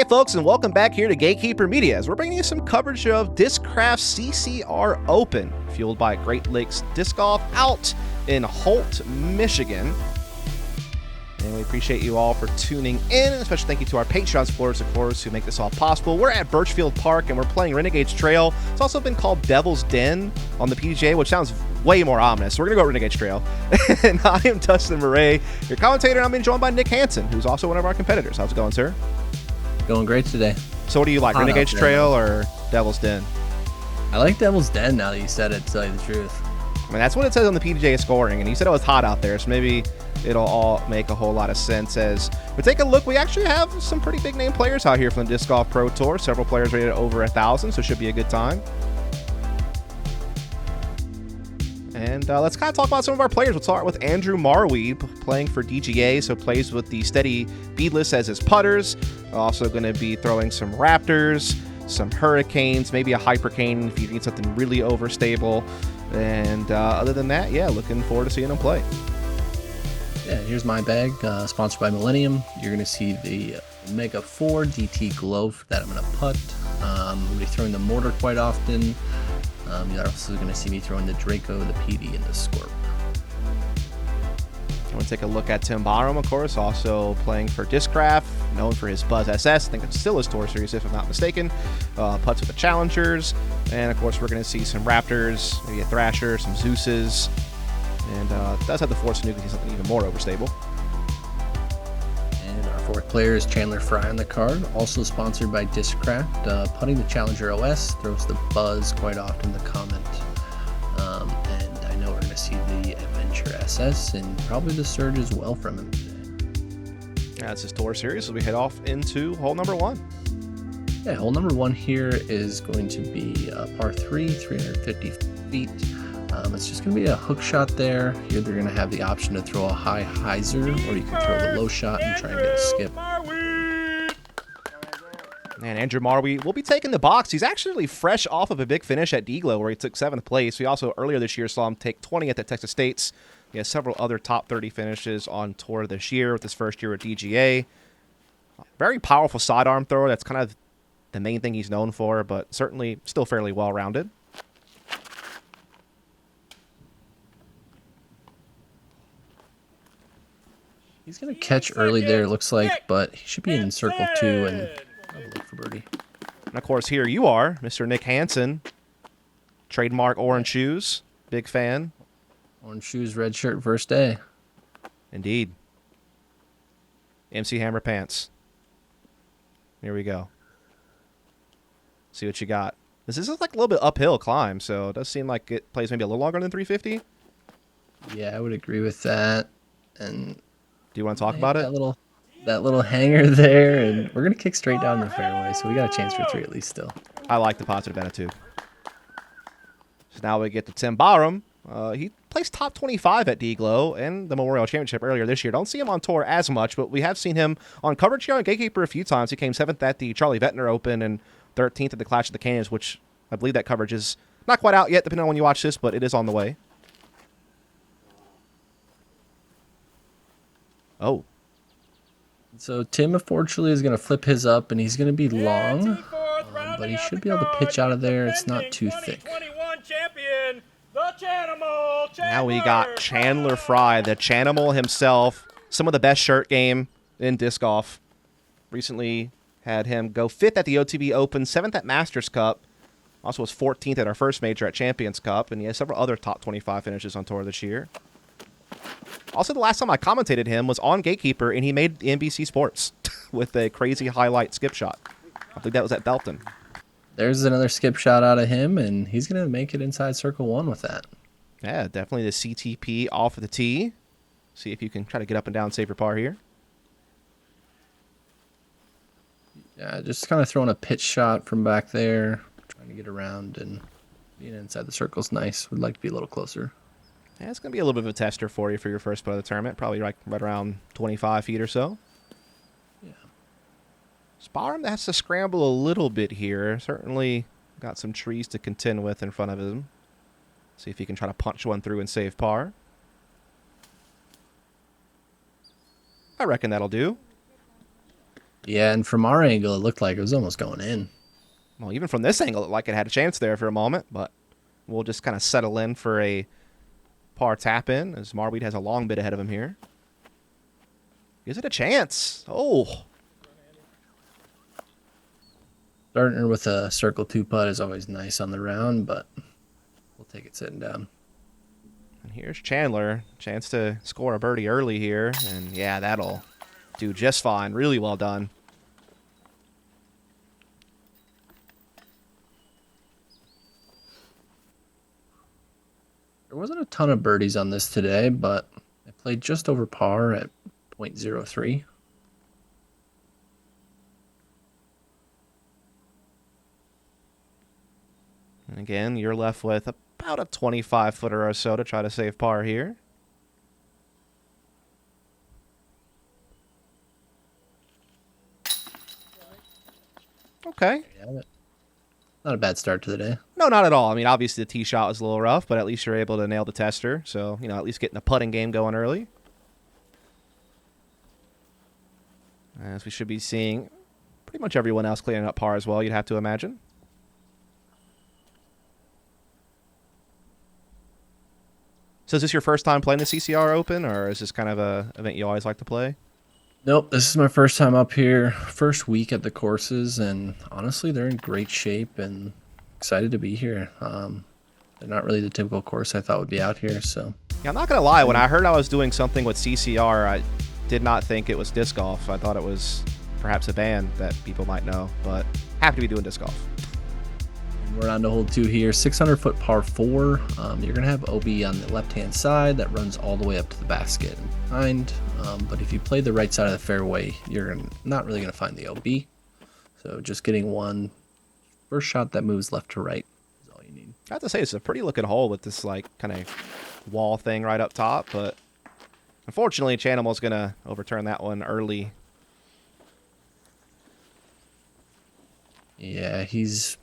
folks, and welcome back here to Gatekeeper Media as we're bringing you some coverage of Discraft's CCR Open, fueled by Great Lakes Disc Golf out in Holt, Michigan. And we appreciate you all for tuning in. And a special thank you to our Patreon supporters, of course, who make this all possible. We're at Burchfield Park, and we're playing Renegade's Trail. It's also been called Devil's Den on the PDJ, which sounds way more ominous. So we're going to go Renegade's Trail. And I am Dustin Mouret, your commentator, and I'm being joined by Nick Hanson, who's also one of our competitors. How's it going, sir? Going great today. So what do you like, Renegade's Trail or Devil's Den? I like Devil's Den now that you said it, to tell you the truth. I mean, that's what it says on the PDJ scoring, and you said it was hot out there, so maybe it'll all make a whole lot of sense. As we take a look, we actually have some pretty big name players out here from the Disc Golf Pro Tour. Several players rated over 1,000, so it should be a good time. And let's kind of talk about some of our players. We'll start with Andrew Marwede, playing for DGA, so plays with the steady beadless as his putters. Also going to be throwing some Raptors, some Hurricanes, maybe a Hypercane if you need something really overstable. And other than that, yeah, looking forward to seeing him play. Yeah, here's my bag, sponsored by Millennium. You're going to see the Omega 4 DT Glove that I'm going to putt. I'm going to be throwing the Mortar quite often. You're also going to see me throwing the Draco, the PD, and the Scorp. I want to take a look at Tim Barham, of course, also playing for Discraft, known for his Buzz SS. I think it's still his Tour Series, if I'm not mistaken. Putts with the Challengers. And, of course, we're going to see some Raptors, maybe a Thrasher, some Zeuses. And does have the Force Nuke to see something even more overstable. And our fourth player is Chandler Fry on the card, also sponsored by Discraft. Putting the Challenger OS, throws the Buzz quite often, the Comet. And I know we're going to see the Adventure SS and probably the Surge as well from him today. That's his Tour Series as we head off into hole number one. Yeah, hole number one here is going to be par 3, 350 feet. It's just going to be a hook shot there. Here they're going to have the option to throw a high hyzer, or you can throw the low shot and try and get a skip. And Andrew Marwede will be taking the box. He's actually fresh off of a big finish at D-Glow where he took 7th place. We also earlier this year saw him take 20th at Texas State's. He has several other top 30 finishes on tour this year with his first year at DGA. Very powerful sidearm thrower. That's kind of the main thing he's known for, but certainly still fairly well-rounded. He's going to catch early there, it looks like, but he should be in circle 2 and I'll look for birdie. And, of course, here you are, Mr. Nick Hanson. Trademark orange shoes. Big fan. Orange shoes, red shirt, first day. Indeed. MC Hammer pants. Here we go. See what you got. This is like a little bit uphill climb, so it does seem like it plays maybe a little longer than 350. Yeah, I would agree with that. And do you want to talk about it? That little hanger there, and we're gonna kick straight down the fairway, so we got a chance for 3 at least still. I like the positive attitude. So now we get to Tim Barham. He placed top 25 at D-Glow and the Memorial Championship earlier this year. Don't see him on tour as much, but we have seen him on coverage here on Gatekeeper a few times. He came 7th at the Charlie Ventnor Open and 13th at the Clash of the Canyons, which I believe that coverage is not quite out yet, depending on when you watch this, but it is on the way. Oh. So Tim, unfortunately, is going to flip his up, and he's going to be long, but he should be able to pitch out of there. It's not too thick. Now we got Chandler Fry, the Chanimal himself. Some of the best shirt game in disc golf. Recently had him go 5th at the OTB Open, 7th at Masters Cup. Also was 14th at our first major at Champions Cup, and he has several other top 25 finishes on tour this year. Also, the last time I commentated him was on Gatekeeper, and he made NBC Sports with a crazy highlight skip shot. I think that was at Belton. There's another skip shot out of him, and he's going to make it inside circle 1 with that. Yeah, definitely the CTP off of the tee. See if you can try to get up and down, save your par here. Yeah, just kind of throwing a pitch shot from back there, trying to get around, and being inside the circle's nice. Would like to be a little closer. Yeah, it's going to be a little bit of a tester for you for your first putt of the tournament. Probably like right around 25 feet or so. Yeah. Barham has to scramble a little bit here. Certainly got some trees to contend with in front of him. See if he can try to punch one through and save par. I reckon that'll do. Yeah, and from our angle, it looked like it was almost going in. Well, even from this angle, it looked like it had a chance there for a moment, but we'll just kind of settle in for a par tap in as Marwede has a long bit ahead of him here. Gives it a chance. Oh. Starting with a circle 2 putt is always nice on the round, but we'll take it sitting down. And here's Chandler. Chance to score a birdie early here. And yeah, that'll do just fine. Really well done. There wasn't a ton of birdies on this today, but I played just over par at .03. And again, you're left with about a 25-footer or so to try to save par here. Okay. Yeah, not a bad start to the day. No, not at all. I mean, obviously the tee shot was a little rough, but at least you're able to nail the tester. So, at least getting a putting game going early. As we should be seeing pretty much everyone else clearing up par as well, you'd have to imagine. So is this your first time playing the CCR Open, or is this kind of a event you always like to play? Nope, this is my first time up here, first week at the courses, and honestly, they're in great shape and excited to be here. They're not really the typical course I thought would be out here, so. Yeah, I'm not going to lie. When I heard I was doing something with CCR, I did not think it was disc golf. I thought it was perhaps a band that people might know, but happy to be doing disc golf. We're on to hole 2 here, 600-foot par 4. You're going to have OB on the left-hand side that runs all the way up to the basket and behind. But if you play the right side of the fairway, you're not really going to find the OB. So just getting one first shot that moves left to right is all you need. I have to say, it's a pretty looking hole with this like kind of wall thing right up top, but unfortunately, Chanimal's going to overturn that one early. Yeah, he's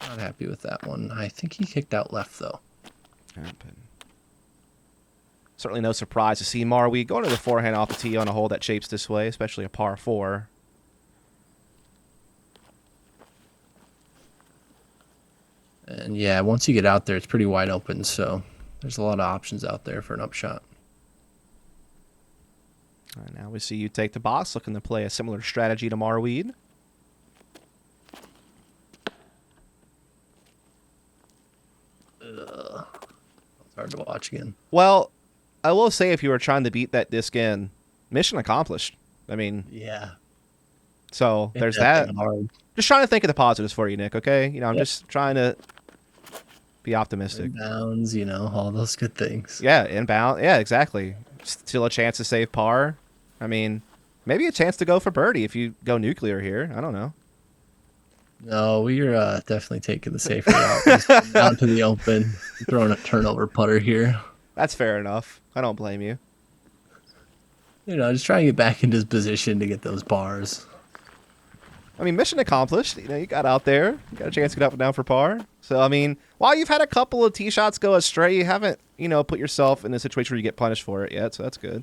not happy with that one. I think he kicked out left, though. Certainly no surprise to see Marwede going to the forehand off the tee on a hole that shapes this way, especially a par 4. And yeah, once you get out there, it's pretty wide open, so there's a lot of options out there for an upshot. All right, now we see you take the box, looking to play a similar strategy to Marwede. It's hard to watch again. Well, I will say if you were trying to beat that disc in, mission accomplished. I mean, yeah. So there's that. Hard. Just trying to think of the positives for you, Nick, okay? I'm just trying to be optimistic. Inbounds, all those good things. Yeah, inbound. Yeah, exactly. Still a chance to save par. I mean, maybe a chance to go for birdie if you go nuclear here. I don't know. No, we're definitely taking the safer route. Just down to the open, throwing a turnover putter here. That's fair enough. I don't blame you. Just trying to get back into his position to get those bars. I mean, mission accomplished. You got out there. You got a chance to get up and down for par. So, I mean, while you've had a couple of tee shots go astray, you haven't, put yourself in a situation where you get punished for it yet. So that's good.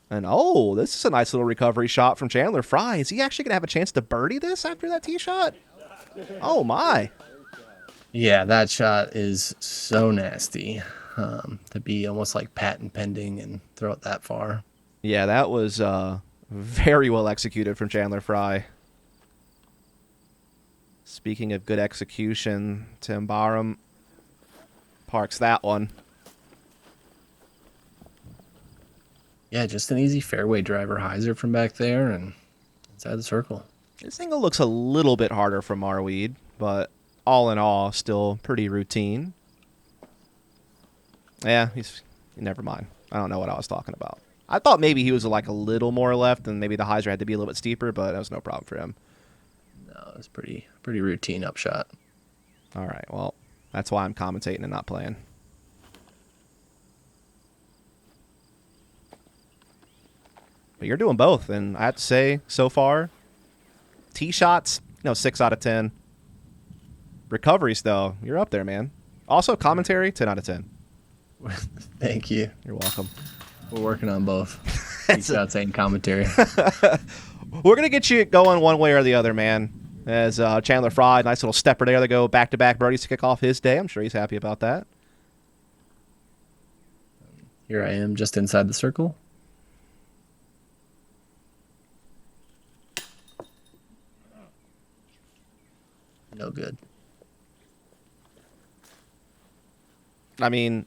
And, this is a nice little recovery shot from Chandler Fry. Is he actually going to have a chance to birdie this after that tee shot? Oh, my. Yeah, that shot is so nasty to be almost like patent pending and throw it that far. Yeah, that was very well executed from Chandler Fry. Speaking of good execution, Tim Barham parks that one. Yeah, just an easy fairway driver hyzer from back there and inside the circle. This angle looks a little bit harder from Marwede, but all in all, still pretty routine. Yeah, never mind. I don't know what I was talking about. I thought maybe he was like a little more left and maybe the hyzer had to be a little bit steeper, but that was no problem for him. No, it was pretty routine upshot. All right, well, that's why I'm commentating and not playing. But you're doing both, and I have to say, so far, tee shots, 6 out of 10. Recoveries, though, you're up there, man. Also, commentary, 10 out of 10. Thank you. You're welcome. We're working on both. He's not saying commentary. We're going to get you going one way or the other, man. As Chandler Fry, nice little stepper there. They go back-to-back birdies to kick off his day. I'm sure he's happy about that. Here I am just inside the circle. No good. I mean,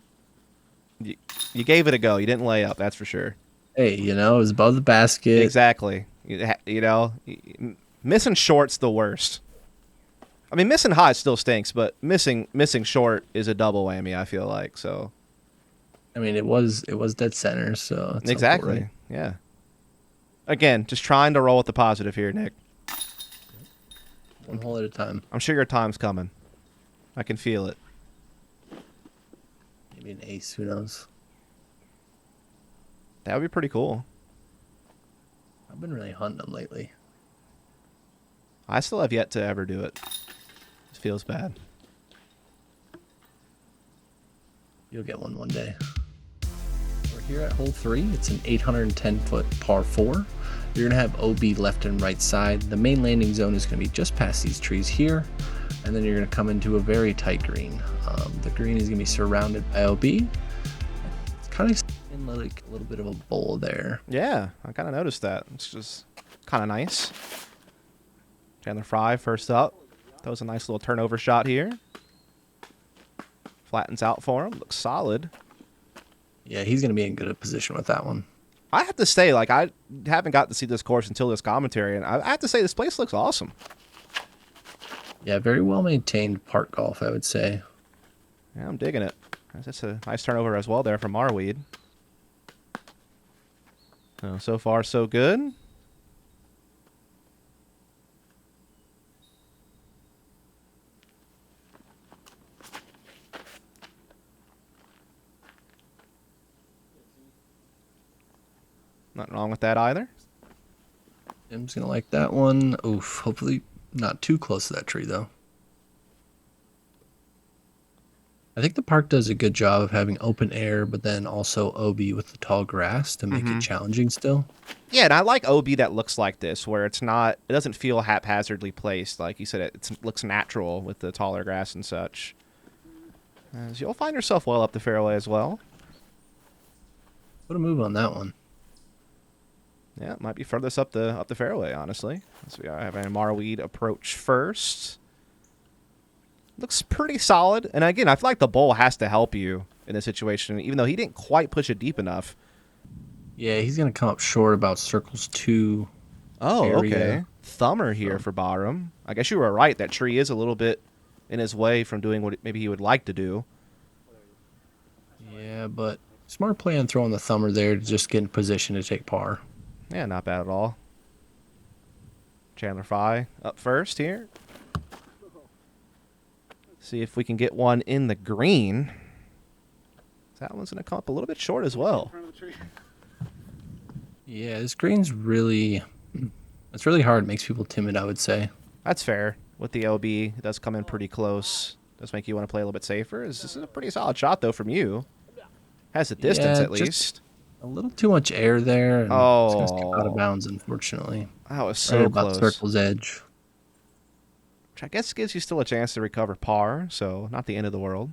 you gave it a go. You didn't lay up, that's for sure. Hey, it was above the basket. Exactly. Missing short's the worst. I mean, missing high still stinks, but missing short is a double whammy, I feel like. So, I mean, it was dead center, so it's exactly. important. Yeah. Again, just trying to roll with the positive here, Nick. One hole at a time. I'm sure your time's coming. I can feel it. Maybe an ace, who knows? That would be pretty cool. I've been really hunting them lately. I still have yet to ever do it. It feels bad. You'll get one day. We're here at hole 3. It's an 810-foot par 4. You're going to have OB left and right side. The main landing zone is going to be just past these trees here. And then you're going to come into a very tight green. The green is going to be surrounded by OB. It's kind of in like a little bit of a bowl there. Yeah, I kind of noticed that. It's just kind of nice. Chandler Fry first up. That was a nice little turnover shot here. Flattens out for him. Looks solid. Yeah, he's going to be in good position with that one. I have to say, like, I haven't got to see this course until this commentary, and I have to say this place looks awesome. Yeah, very well maintained park golf, I would say. Yeah, I'm digging it. That's a nice turnover as well there from Marwede. So far, so good. Nothing wrong with that either. Tim's going to like that one. Oof, hopefully not too close to that tree, though. I think the park does a good job of having open air, but then also OB with the tall grass to make it challenging still. Yeah, and I like OB that looks like this, where it doesn't feel haphazardly placed. Like you said, it looks natural with the taller grass and such. As you'll find yourself well up the fairway as well. What a move on that one. Yeah, it might be furthest up the fairway, honestly. So we have a Marwede approach first. Looks pretty solid. And again, I feel like the bowl has to help you in this situation, even though he didn't quite push it deep enough. Yeah, he's going to come up short about circles 2. Oh, area. okay. Thumber here for Barham. I guess you were right. That tree is a little bit in his way from doing what maybe he would like to do. Yeah, but smart play on throwing the thumber there to just get in position to take par. Yeah, not bad at all. Chandler Fry up first here. See if we can get one in the green. That one's going to come up a little bit short as well. Yeah, this green's really... It's really hard. It makes people timid, I would say. That's fair. With the OB, it does come in pretty close. Does make you want to play a little bit safer. This is a pretty solid shot, though, from you. Has the distance, at least. A little too much air there. And it's going to step out of bounds, unfortunately. That was so right about close. Circle's edge. Which I guess gives you still a chance to recover par, so not the end of the world.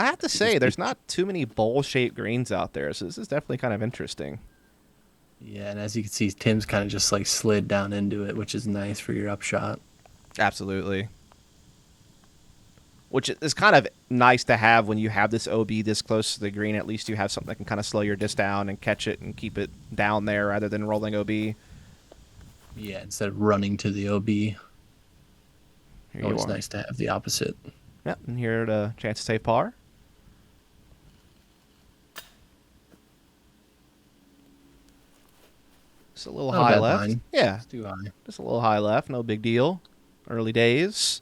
I have to say, there's not too many bowl-shaped greens out there, so this is definitely kind of interesting. Yeah, and as you can see, Tim's kind of just like slid down into it, which is nice for your upshot. Absolutely. Which is kind of nice to have when you have this OB this close to the green. At least you have something that can kind of slow your disc down and catch it and keep it down there rather than rolling OB. Yeah, instead of running to the OB. Here Always nice to have the opposite. Yep, and here to chance to save par. Just a little high left. Line. Yeah, It's too high. just a little high left. No big deal. Early days.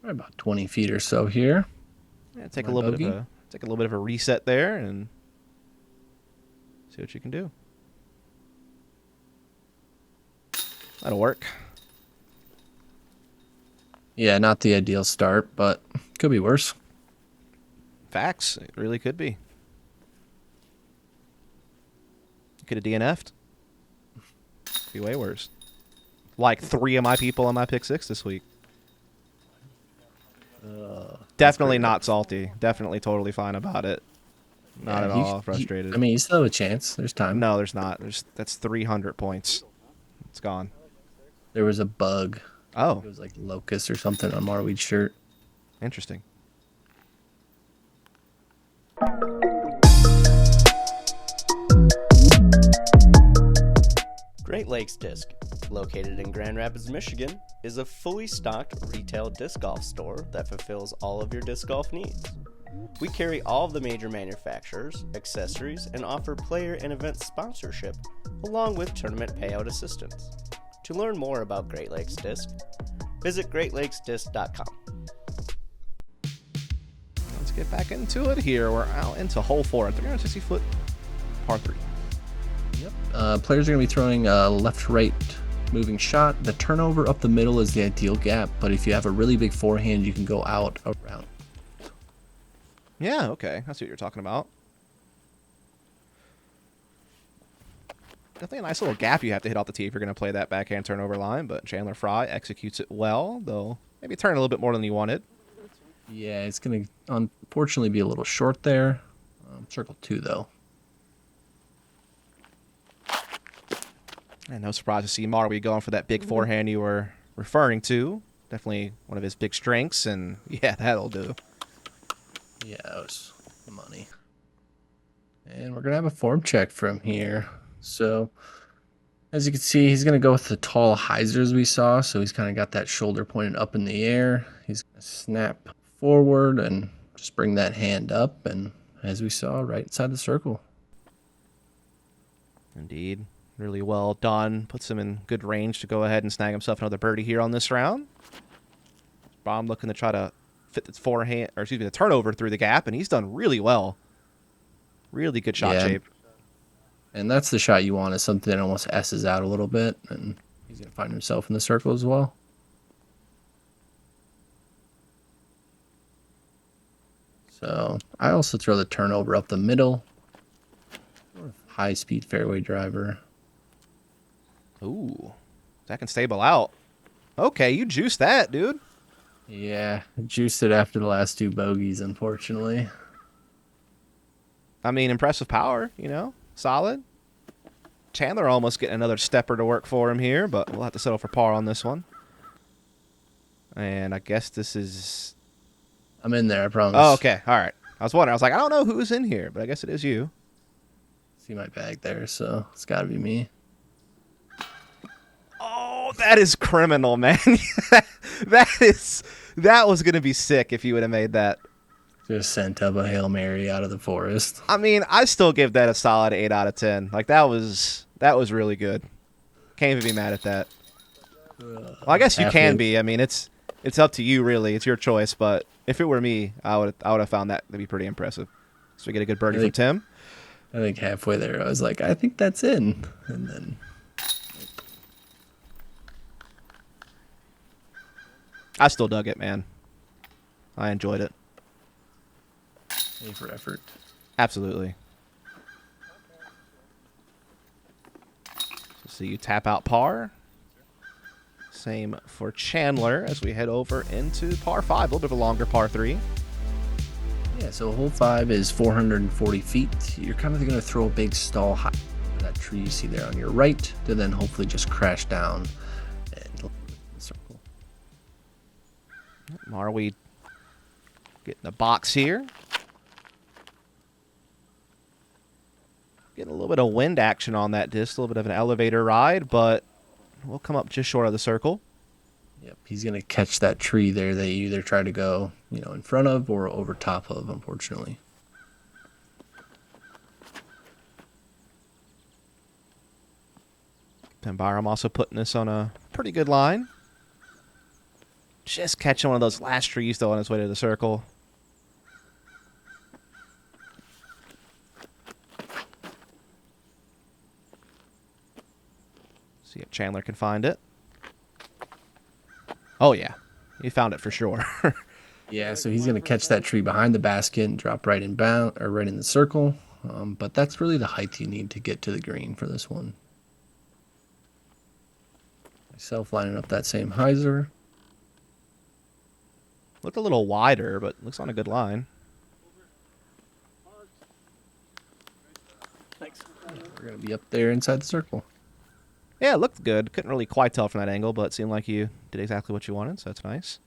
Right about 20 feet or so here. Yeah, take a little bit of a reset there and see what you can do. That'll work. Yeah, not the ideal start, but could be worse. Facts. It really could be. Could have DNF'd. Be way worse. Like 3 of my people on my pick 6 this week. Definitely not salty. Definitely totally fine about it. Not at all frustrated. I mean, you still have a chance. There's time. No, there's not. That's 300 points. It's gone. There was a bug. Oh. It was like locust or something on Marwede's shirt. Interesting. Great Lakes Disc, located in Grand Rapids, Michigan, is a fully stocked retail disc golf store that fulfills all of your disc golf needs. We carry all of the major manufacturers, accessories, and offer player and event sponsorship, along with tournament payout assistance. To learn more about Great Lakes Disc, visit greatlakesdisc.com. Let's get back into it here. We're out into hole 4, 360-foot par 3. Yep. Players are going to be throwing a left-right moving shot. The turnover up the middle is the ideal gap, but if you have a really big forehand, you can go out around. Yeah, okay. I see what you're talking about. Definitely a nice little gap you have to hit off the tee if you're going to play that backhand turnover line, but Chandler Fry executes it well, though maybe turn a little bit more than you wanted. Yeah, it's going to unfortunately be a little short there. Circle 2, though. And no surprise to see Marwede going for that big forehand you were referring to. Definitely one of his big strengths, and yeah, that'll do. Yeah, that was money. And we're going to have a form check from here. So, as you can see, he's going to go with the tall hyzers we saw. So he's kind of got that shoulder pointed up in the air. He's going to snap forward and just bring that hand up. And as we saw, right inside the circle. Indeed. Really well done. Puts him in good range to go ahead and snag himself another birdie here on this round. Barham looking to try to fit the forehand, or excuse me, the turnover through the gap, and he's done really well. Really good shot shape. And that's the shot you want, is something that almost S's out a little bit, and he's going to find himself in the circle as well. So I also throw the turnover up the middle. High-speed fairway driver. Ooh, that can stable out. Okay, you juiced that, dude. Yeah, juiced it after the last 2 bogeys, unfortunately. I mean, impressive power, you know, solid. Chandler almost getting another stepper to work for him here, but we'll have to settle for par on this one. And I guess this is... I'm in there, I promise. Oh, okay, all right. I was wondering. I was like, I don't know who's in here, but I guess it is you. See my bag there, so it's got to be me. Oh, that is criminal, man. That was going to be sick if you would have made that. Just sent up a Hail Mary out of the forest. I mean, I still give that a solid 8 out of 10. Like, that was really good. Can't even be mad at that. Well, I guess you can be. I mean, it's up to you, really. It's your choice. But if it were me, I would have found that to be pretty impressive. So we get a good birdie from Tim. I think halfway there, I was like, I think that's in. And then... I still dug it, man. I enjoyed it. A for effort. Absolutely. So you tap out par. Same for Chandler as we head over into par 5. A little bit of a longer par 3. Yeah, so hole 5 is 440 feet. You're kind of going to throw a big stall high over that tree you see there on your right, to then hopefully just crash down and circle. Marwede getting the box here. Getting a little bit of wind action on that disc, a little bit of an elevator ride, but we'll come up just short of the circle. Yep, he's going to catch that tree there that you either try to go, in front of or over top of, unfortunately. And Barham also putting us on a pretty good line. Just catching one of those last trees, though, on his way to the circle. See if Chandler can find it. Oh, yeah. He found it for sure. Yeah, so he's going to catch that tree behind the basket and drop right in bound or right in the circle. But that's really the height you need to get to the green for this one. Myself lining up that same hyzer. Looked a little wider, but looks on a good line. We're going to be up there inside the circle. Yeah, it looked good. Couldn't really quite tell from that angle, but it seemed like you did exactly what you wanted, so that's nice.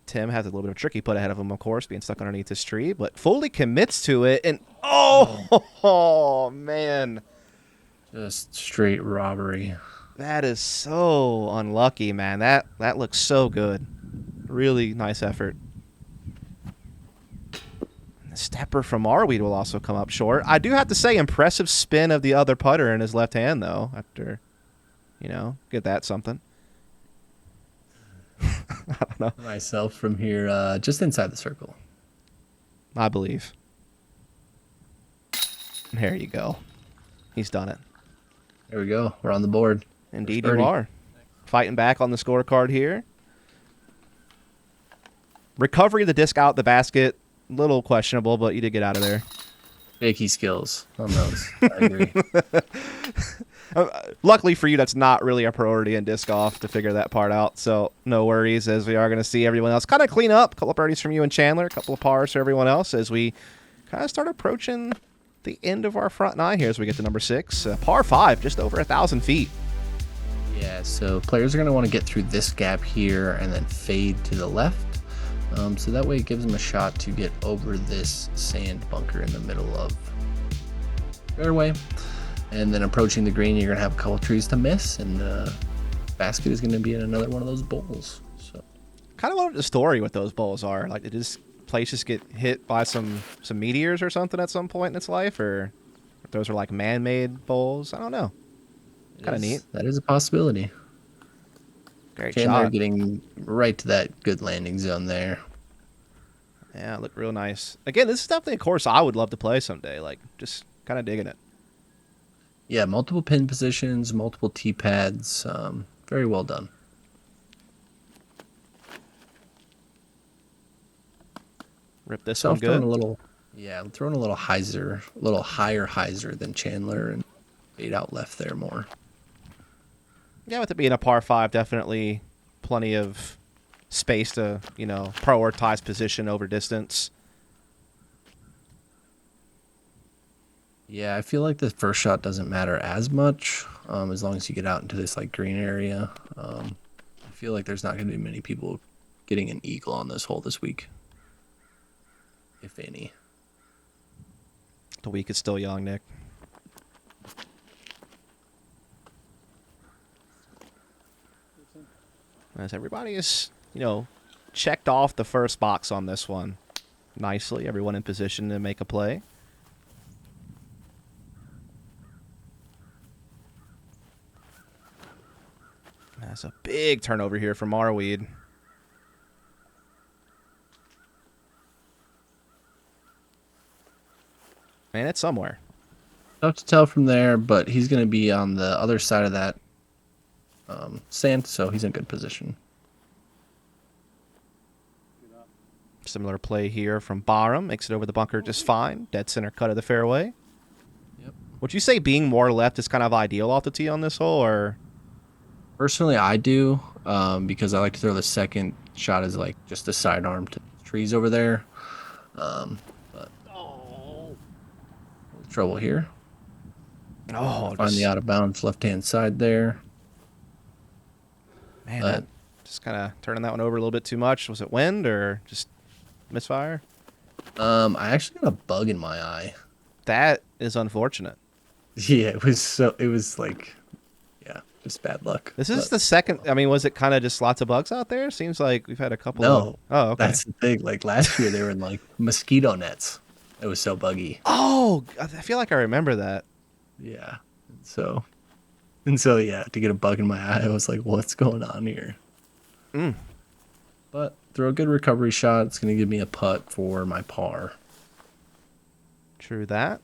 Tim has a little bit of a tricky put ahead of him, of course, being stuck underneath this tree, but fully commits to it, and oh man. Just straight robbery. That is so unlucky, man. That looks so good. Really nice effort. The stepper from Marwede will also come up short. I do have to say, impressive spin of the other putter in his left hand, though, after, get that something. I don't know. Myself from here, just inside the circle. I believe. There you go. He's done it. There we go. We're on the board. Indeed you are. Fighting back on the scorecard here. Recovery of the disc out the basket. Little questionable, but you did get out of there. Shaky skills on those. I agree. Luckily for you, that's not really a priority in disc golf to figure that part out. So no worries, as we are going to see everyone else kind of clean up. A couple of birdies from you and Chandler, a couple of pars for everyone else as we kind of start approaching the end of our front nine here as we get to number 6. Par 5, just over 1,000 feet. Yeah, so players are going to want to get through this gap here and then fade to the left. So that way it gives them a shot to get over this sand bunker in the middle of fairway. And then approaching the green, you're going to have a couple trees to miss, and the basket is going to be in another one of those bowls. So, kind of what the story with those bowls are. Like, did this place just get hit by some meteors or something at some point in its life? Or if those are like man-made bowls? I don't know. Kind of neat. That is a possibility. Great Chandler shot. getting right to that good landing zone there. Yeah, it looked real nice. Again, this is definitely a course I would love to play someday. Like, just kind of digging it. Yeah, multiple pin positions, multiple tee pads. Very well done. Rip this So one I'm throwing good. I'm throwing a little hyzer, a little higher hyzer than Chandler, and 8 out left there more. Yeah, with it being a par 5, definitely plenty of space to, prioritize position over distance. Yeah, I feel like the first shot doesn't matter as much as long as you get out into this like green area. I feel like there's not going to be many people getting an eagle on this hole this week, if any. The week is still young, Nick. As everybody is, checked off the first box on this one nicely. Everyone in position to make a play. That's a big turnover here from Marwede. Man, it's somewhere. Tough to tell from there, but he's going to be on the other side of that sand, so he's in good position. Similar play here from Barham. Makes it over the bunker just fine. Dead center cut of the fairway. Yep. Would you say being more left is kind of ideal off the tee on this hole, or? Personally, I do, because I like to throw the second shot as like just a sidearm to the trees over there. But trouble here. Oh, Find the out of bounds left-hand side there. Man, that just kind of turning that one over a little bit too much. Was it wind or just misfire? I actually got a bug in my eye. That is unfortunate. Yeah, it was like, yeah, just bad luck. This is the second. I mean, was it kind of just lots of bugs out there? Seems like we've had a couple. No. Oh, okay. That's the thing. Like last year, they were in like mosquito nets. It was so buggy. Oh, I feel like I remember that. Yeah. So yeah, to get a bug in my eye, I was like, what's going on here? But throw a good recovery shot. It's going to give me a putt for my par. True that.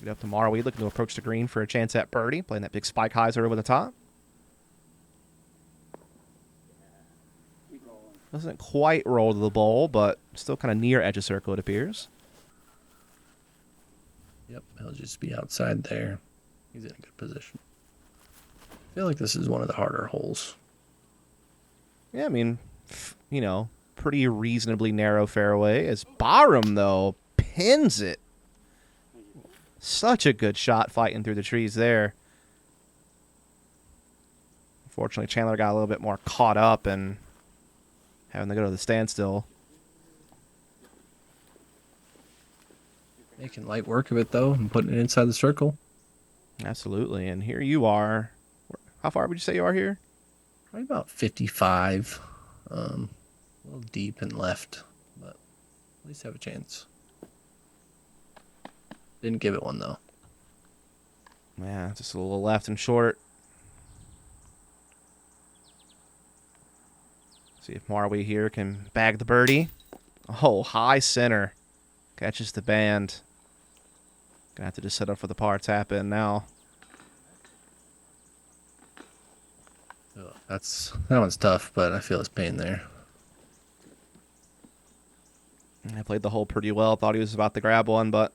Get up to Marwede, looking to approach the green for a chance at birdie, playing that big spike hyzer over the top. Doesn't quite roll to the bowl, but still kind of near edge of circle, it appears. Yep, he'll just be outside there. He's in a good position. I feel like this is one of the harder holes. Yeah, I mean, you know, pretty reasonably narrow fairway. As Barham, though, pins it. Such a good shot fighting through the trees there. Unfortunately, Chandler got a little bit more caught up and having to go to the standstill. Making light work of it, though, and putting it inside the circle. Absolutely. And here you are. How far would you say you are here? Probably about 55. A little deep and left, but at least have a chance. Didn't give it one, though. Yeah, just a little left and short. See if Marwede here can bag the birdie. Oh, high center. Catches the band. Gonna have to just set up for the par tap in now. Oh, that one's tough, but I feel his pain there. I played the hole pretty well. Thought he was about to grab one, but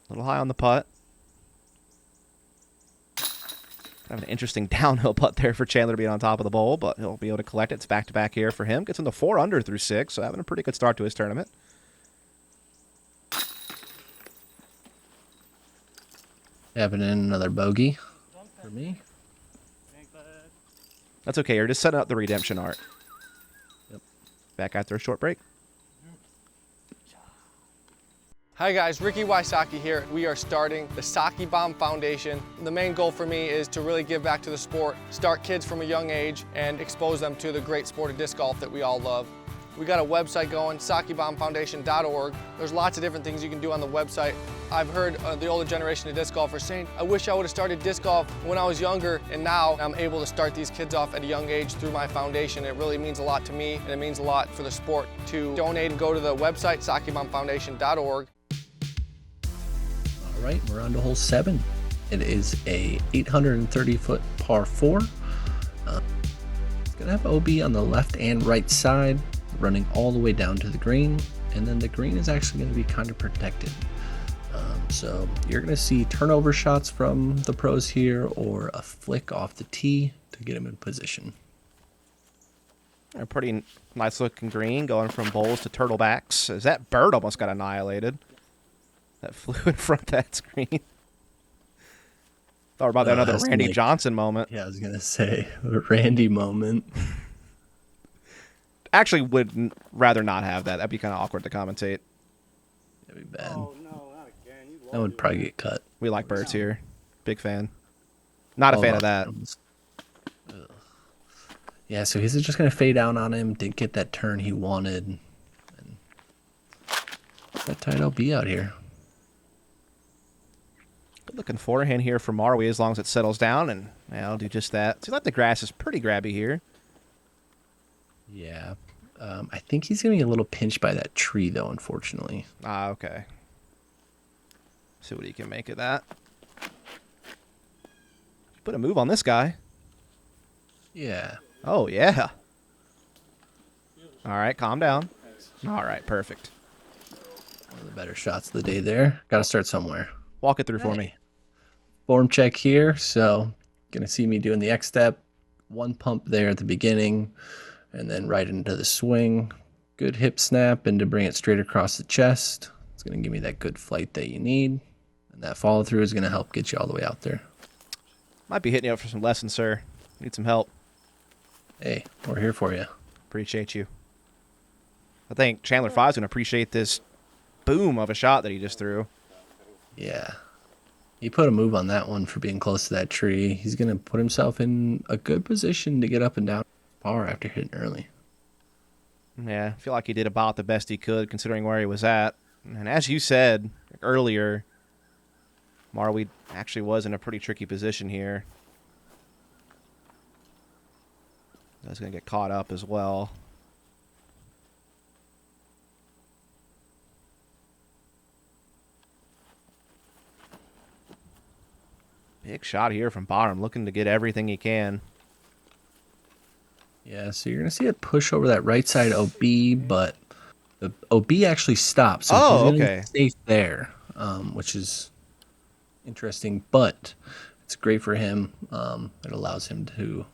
a little high on the putt. Kind of an interesting downhill putt there for Chandler to be on top of the bowl, but he'll be able to collect it. It's back-to-back here for him. Gets him to 4 under through 6, so having a pretty good start to his tournament. Having in another bogey for me. That's okay. You're just setting up the redemption art. Yep. Back after a short break. Hi guys, Ricky Wysocki here. We are starting the Saki Bomb Foundation. The main goal for me is to really give back to the sport, start kids from a young age, and expose them to the great sport of disc golf that we all love. We got a website going, sakibombfoundation.org. There's lots of different things you can do on the website. I've heard the older generation of disc golfers saying, I wish I would have started disc golf when I was younger, and now I'm able to start these kids off at a young age through my foundation. It really means a lot to me, and it means a lot for the sport. To donate and go to the website, sakibombfoundation.org. All right, we're on to hole 7. It is a 830-foot par 4. It's going to have OB on the left and right side, running all the way down to the green, and then the green is actually going to be kind of protected. So you're going to see turnover shots from the pros here, or a flick off the tee to get them in position. A pretty nice looking green going from bowls to turtlebacks. As that bird almost got annihilated. That flew in front of that screen. Thought about that another Randy Johnson moment. Yeah, I was going to say, a Randy moment. Actually, would rather not have that. That'd be kind of awkward to commentate. That'd be bad. Oh, no, not again. That would probably get cut. We like birds here. Big fan. Not a fan of that. Ugh. Yeah, so he's just going to fade down on him. Didn't get that turn he wanted. And that tight LB out here. Good looking forehand here for Marwede as long as it settles down, and I'll do just that. Seems like the grass is pretty grabby here. Yeah. I think he's going to be a little pinched by that tree, though, unfortunately. Ah, okay. See what he can make of that. Put a move on this guy. Yeah. Oh, yeah. All right, calm down. All right, perfect. One of the better shots of the day there. Got to start somewhere. Walk it through for me. Form check here. So, going to see me doing the X step. One pump there at the beginning, and then right into the swing. Good hip snap, and to bring it straight across the chest. It's going to give me that good flight that you need. And that follow through is going to help get you all the way out there. Might be hitting you up for some lessons, sir. Need some help. Hey, we're here for you. Appreciate you. I think Chandler Fry is going to appreciate this boom of a shot that he just threw. Yeah. He put a move on that one for being close to that tree. He's going to put himself in a good position to get up and down par after hitting early. Yeah, I feel like he did about the best he could considering where he was at. And as you said earlier, Marwede actually was in a pretty tricky position here. That's going to get caught up as well. Big shot here from Barham, looking to get everything he can. Yeah, so you're going to see it push over that right side OB, but the OB actually stops. So Oh, he's going okay. to stay there, which is interesting, but it's great for him. It allows him to,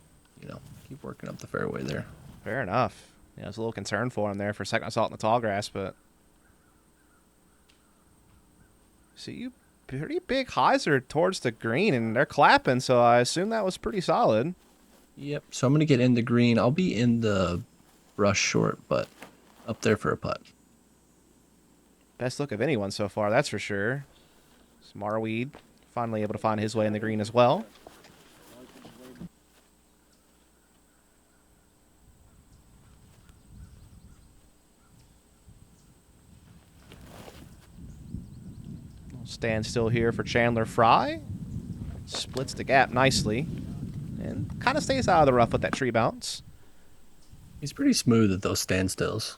keep working up the fairway there. Fair enough. Yeah, I was a little concerned for him there for a second. I saw it in the tall grass, but see, you pretty big hyzer towards the green, and they're clapping, so I assume that was pretty solid. Yep. So I'm going to get in the green. I'll be in the brush short, but up there for a putt. Best look of anyone so far, that's for sure. Marwede finally able to find his way in the green as well. Stand still here for Chandler Fry. Splits the gap nicely. And kind of stays out of the rough with that tree bounce. He's pretty smooth at those standstills.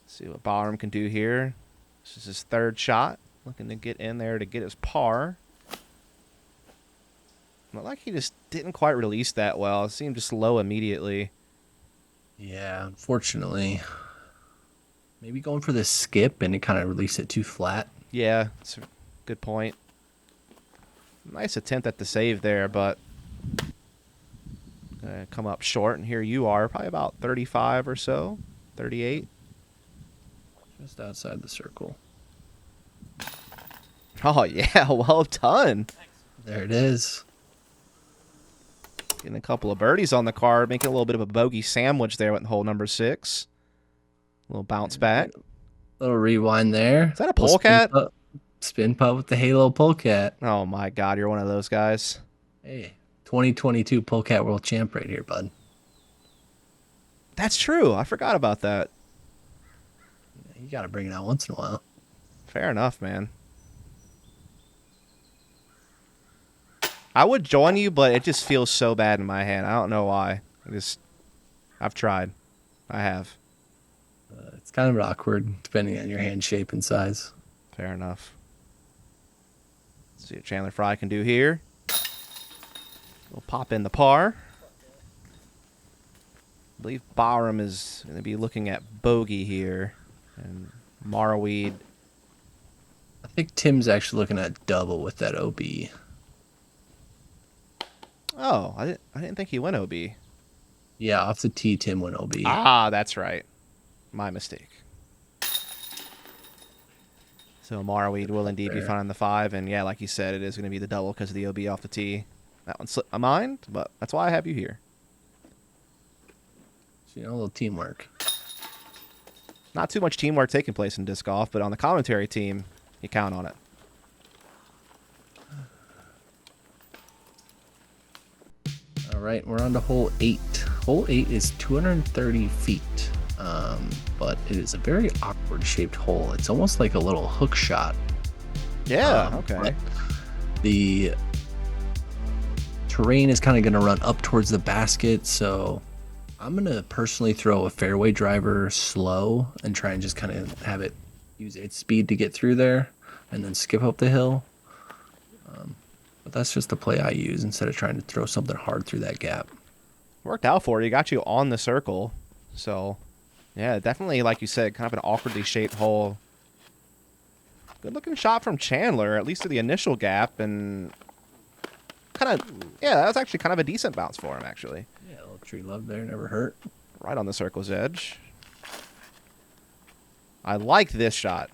See what Barham can do here. This is his third shot. Looking to get in there to get his par. Not like he just didn't quite release that well. It seemed just low immediately. Yeah, unfortunately. Maybe going for the skip and it kind of released it too flat. Yeah, it's a good point. Nice attempt at the save there, but come up short. And here you are, probably about 35 or so, 38. Just outside the circle. Oh, yeah, well done. There it is. Getting a couple of birdies on the card, making a little bit of a bogey sandwich there with hole number 6. A little bounce back. Little rewind there. Is that a polecat? Spin putt with the Halo polecat. Oh, my God, you're one of those guys. Hey, 2022 polecat world champ right here, bud. That's true. I forgot about that. You got to bring it out once in a while. Fair enough, man. I would join you, but it just feels so bad in my hand. I don't know why. I've tried. I have. It's kind of awkward depending on your hand shape and size. Fair enough. Let's see what Chandler Fry can do here. We'll pop in the par. I believe Barham is going to be looking at bogey here. And Marwede. I think Tim's actually looking at double with that OB. Oh, I didn't think he went OB. Yeah, off the tee, Tim went OB. Ah, that's right. My mistake. So Marwede will indeed be finding the 5, and yeah, like you said, it is going to be the double because of the OB off the tee. That one slipped my mind, but that's why I have you here. So, a little teamwork. Not too much teamwork taking place in disc golf, but on the commentary team, you count on it. All right, we're on to hole 8. Hole 8 is 230 feet, but it is a very awkward shaped hole. It's almost like a little hook shot. Yeah, okay. The terrain is kind of going to run up towards the basket, so I'm going to personally throw a fairway driver slow and try and just kind of have it use its speed to get through there and then skip up the hill. But that's just the play I use instead of trying to throw something hard through that gap. Worked out for you. Got you on the circle. So, yeah, definitely, like you said, kind of an awkwardly shaped hole. Good looking shot from Chandler, at least to the initial gap, and kind of, yeah, that was actually kind of a decent bounce for him, actually. Yeah, a little tree love there, never hurt. Right on the circle's edge. I like this shot.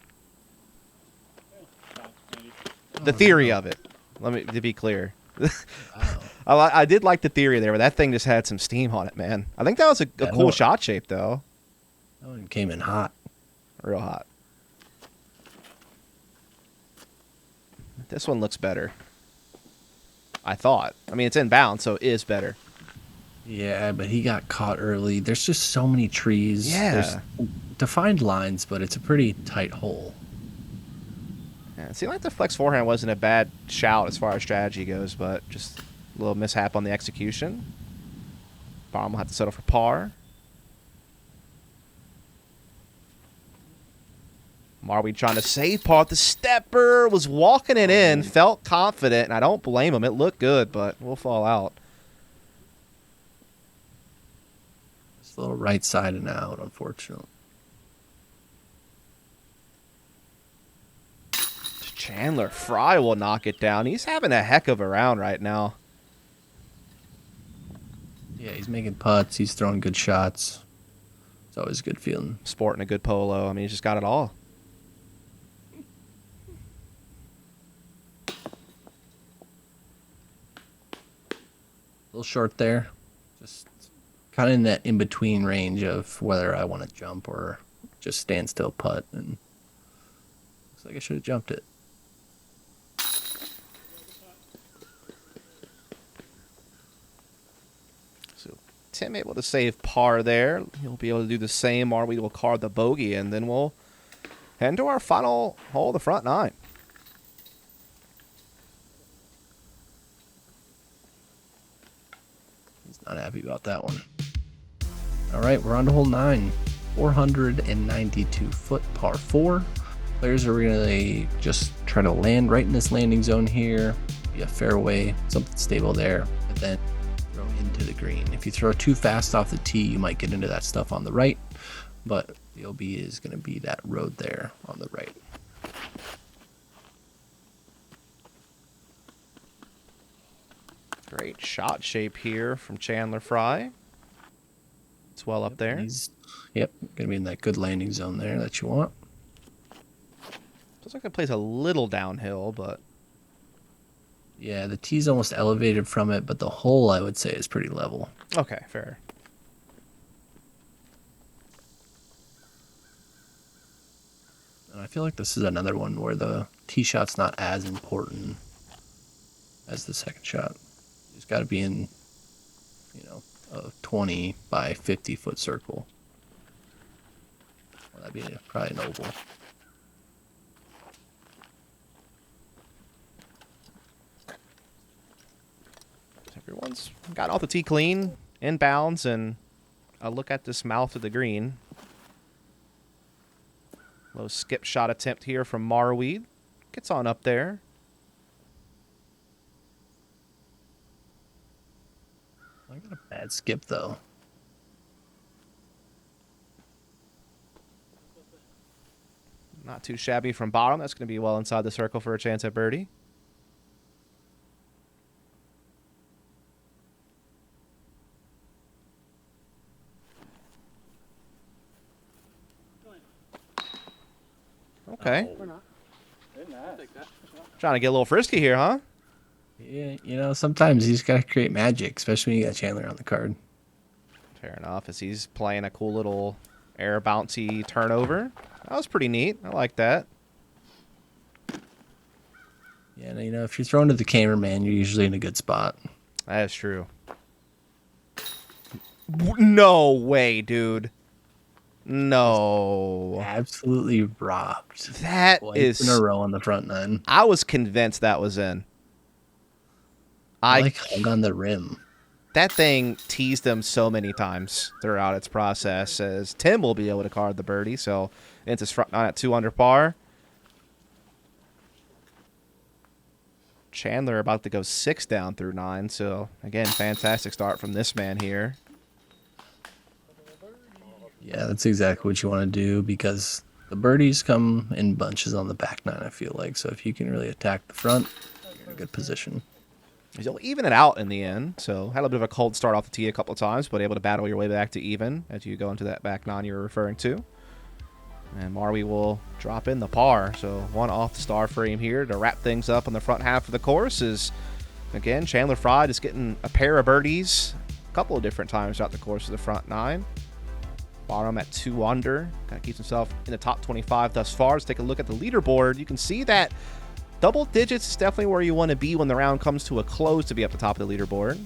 The theory of it. To be clear. Wow. I did like the theory there, but that thing just had some steam on it, man. I think that was a cool shot shape, though. That one came in hot. Real hot. This one looks better. I thought. I mean, it's inbound, so it is better. Yeah, but he got caught early. There's just so many trees. Yeah. There's defined lines, but it's a pretty tight hole. Yeah, it seemed like the flex forehand wasn't a bad shout as far as strategy goes, but just a little mishap on the execution. Barham will have to settle for par. Marwede trying to save part. The stepper was walking it in, felt confident, and I don't blame him. It looked good, but we'll fall out. It's a little right side and out, unfortunately. Chandler Fry will knock it down. He's having a heck of a round right now. Yeah, he's making putts. He's throwing good shots. It's always a good feeling. Sporting a good polo. I mean, he's just got it all. A little short there. Just kind of in that in-between range of whether I want to jump or just stand still putt. And looks like I should have jumped it. Tim able to save par there. He'll be able to do the same. Marwede will card the bogey, and then we'll head into our final hole, the front nine. He's not happy about that one. All right, we're on to hole 9. 492 foot par 4. Players are really just trying to land right in this landing zone here. Be a fairway, something stable there, but then throw into the green. If you throw too fast off the tee, you might get into that stuff on the right, but the OB is going to be that road there on the right. Great shot shape here from Chandler Fry. It's well up there. Yep, going to be in that good landing zone there that you want. Looks like it plays a little downhill, but yeah, the tee's almost elevated from it, but the hole, I would say, is pretty level. okay, fair. And I feel like this is another one where the tee shot's not as important as the second shot. It's got to be in, a 20 by 50 foot circle. Well, that'd be probably an oval. Everyone's got off the tee clean, inbounds, and a look at this mouth of the green. Low skip shot attempt here from Marwede. Gets on up there. I got a bad skip, though. Not too shabby from Barham. That's going to be well inside the circle for a chance at birdie. Okay. Trying to get a little frisky here, huh? Yeah, sometimes you just got to create magic, especially when you got Chandler on the card. Fair enough, as he's playing a cool little air bouncy turnover. That was pretty neat. I like that. Yeah, and, if you're throwing to the cameraman, you're usually in a good spot. That is true. No way, dude. No. Absolutely robbed. That Twice is in a row on the front nine. I was convinced that was in. I hung on the rim. That thing teased him so many times throughout its process, as Tim will be able to card the birdie, so it's his front nine at 2 under par. Chandler about to go 6 down through 9, so again, fantastic start from this man here. Yeah, that's exactly what you want to do, because the birdies come in bunches on the back nine, I feel like. So if you can really attack the front, you're in a good position. You'll even it out in the end. So had a bit of a cold start off the tee a couple of times, but able to battle your way back to even as you go into that back nine you were referring to. And Marwede will drop in the par. So one off the star frame here to wrap things up on the front half of the course is, again, Chandler Fry just getting a pair of birdies a couple of different times throughout the course of the front nine. Barham at 2 under. Kind of keeps himself in the top 25 thus far. Let's take a look at the leaderboard. You can see that double digits is definitely where you want to be when the round comes to a close to be up the top of the leaderboard.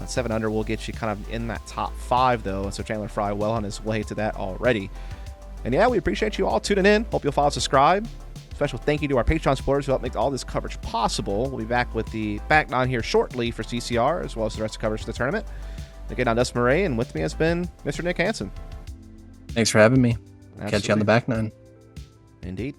7 under will get you kind of in that top 5, though. So Chandler Fry well on his way to that already. And yeah, we appreciate you all tuning in. Hope you'll follow, subscribe. Special thank you to our Patreon supporters who help make all this coverage possible. We'll be back with the back nine here shortly for CCR, as well as the rest of the coverage for the tournament. Again, I'm Dustin Mouret, and with me has been Mr. Nick Hanson. Thanks for having me. Absolutely. Catch you on the back nine. Indeed.